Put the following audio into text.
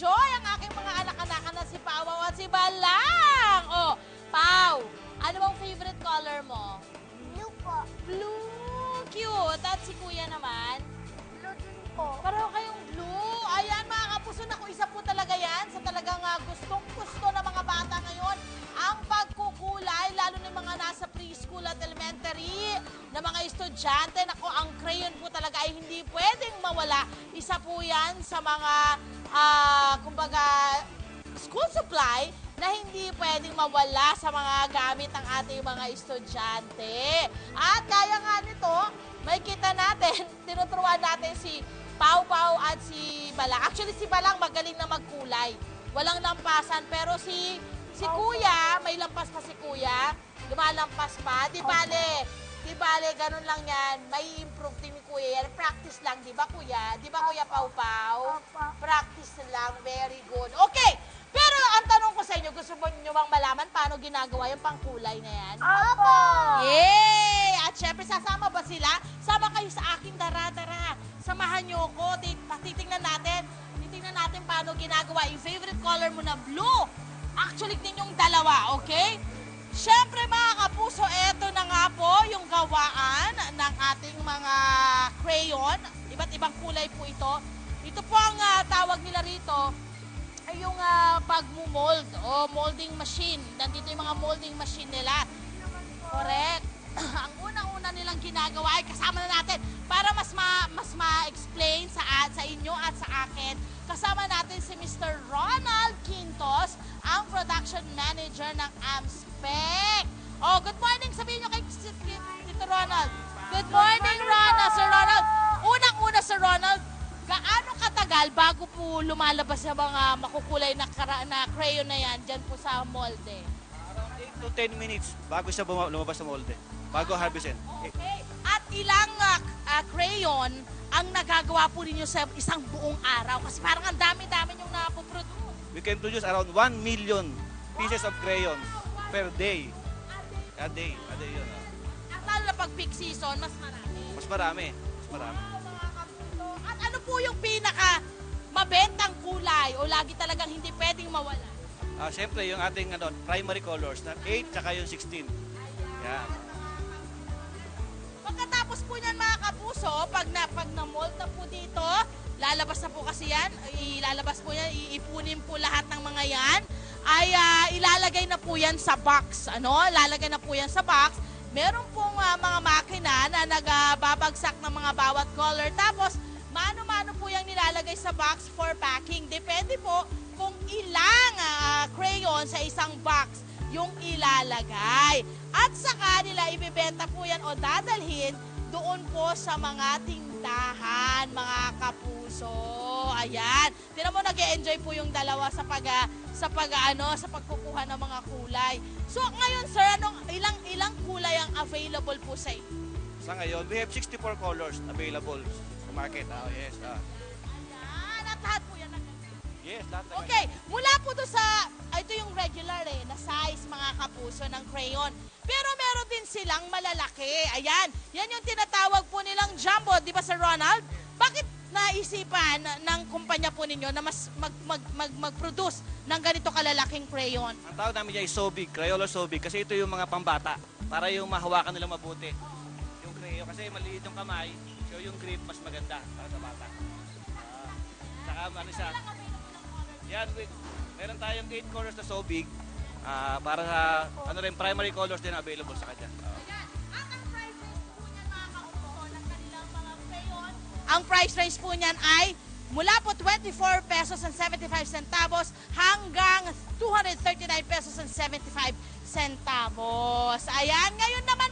mag-enjoy ang aking mga anak-anak na si Pao at si Balang. Oh, Pao, ano bang favorite color mo? Blue po. Blue. Cute. At si Kuya naman? Blue din po. Pareho kayong blue. Ayan mga kapuso, naku, isa po talaga yan sa talagang gustong-gusto ng mga bata ngayon. Ang pagkukulay, lalo na yung mga nasa preschool at elementary na mga estudyante. Naku, ang crayon po talaga ay hindi pwedeng mawala. Isa po yan sa mga, kumbaga, school supply na hindi pwedeng mawala sa mga gamit ng ating mga estudyante. At gaya nga nito, may kita natin, tinuturuan natin si Pao at si Balang. Actually, si Balang magaling na magkulay. Walang lampasan. Pero si Kuya, may lampas pa si Kuya. Lumalampas pa. Di bale, ganun lang yan. May improve din ni Kuya yan. Practice lang, di ba Kuya? Di ba Kuya Pao? Practice lang. Very good. Okay. Pero ang tanong ko sa inyo, gusto mo nyo bang malaman paano ginagawa yung pangkulay na yan? Opo! Yay! At syempre, sasama ba sila? Sama kayo sa aking dara-dara. Samahan nyo ko. Titingnan natin paano ginagawa yung favorite color mo na blue. Actually, ninyong dalawa, okay? Syempre mga kapuso, eto na nga po yung gawaan ng ating mga crayon. Iba't ibang kulay po ito. Ito po ang tawag nila rito ay yung pagmumold o molding machine. Nandito yung mga molding machine nila. Correct. Ang unang-una nilang ginagawa ay kasama na natin para mas ma-explain sa inyo at sa akin. Kasama natin si Mr. Ronald Quintos, ang production manager ng AmSpec. Oh, good morning. Sabihin nyo kay Tito Ronald. Good morning, Ronald. Sir Ronald. Unang-una, Sir Ronald, gaano katagal bago po lumalabas sa mga makukulay na crayon na yan dyan po sa molde? Around 8 to 10 minutes bago siya lumabas sa molde. Bago harvestin. Okay. At ilang crayon ang nagagawa po ninyo sa isang buong araw? Kasi parang ang dami-dami yung napoproduce. We can produce around 1 million pieces of crayons per day. A day yun. At lalo na pag peak season, mas marami. Mas marami. Wow, mga kapuso. At ano po yung pinaka mabentang kulay o lagi talagang hindi pwedeng mawala? Siyempre, yung ating primary colors na 8 tsaka yung 16. Yan. Pagkatapos po niyan mga kapuso, pag na-mold na po dito, lalabas na po kasi yan, ilalabas po yan, iipunin po lahat ng mga yan, ay ilalagay na po yan sa box. Lalagay na po yan sa box. Meron pong mga makina na nagbabagsak ng mga bawat color. Tapos, mano-mano po yung nilalagay sa box for packing. Depende po kung ilang crayon sa isang box yung ilalagay. At saka nila ibibenta po yan o dadalhin doon po sa mga tindahan, mga kapuso. Ayan. Tinan mo, nag-e-enjoy po yung dalawa sa pagkukuha ng mga kulay. So ngayon, sir, ilang kulay ang available po sa inyo? Sa ngayon, we have 64 colors available sa market. Yes. Ayan. At lahat po yan Yes, lahat na. okay, mula po to sa, ito yung regular na size mga kapuso ng crayon. Pero meron din silang malalaki. Ayan, yan yung tinatawag po nilang jumbo. Di ba, Sir Ronald? Bakit naisipan ng kumpanya po ninyo na mas mag-produce ng ganito kalalaking crayon? Ang tawag namin niya ay so big, Crayola so big, kasi ito yung mga pambata. Para yung mahawakan nila mabuti. Yung crayon, kasi maliit yung kamay, so yung grip mas maganda para sa bata. Saka ano siya, yan, meron tayong 8 colors na so big. Para sa primary colors din available sa kanya. Ayan. At ang price range po niyan mga kaupo ng kanilang mga crayon, ang price range po niyan ay mula po 24 pesos and 75 centavos hanggang 239 pesos and 75 centavos. Ayan, ngayon naman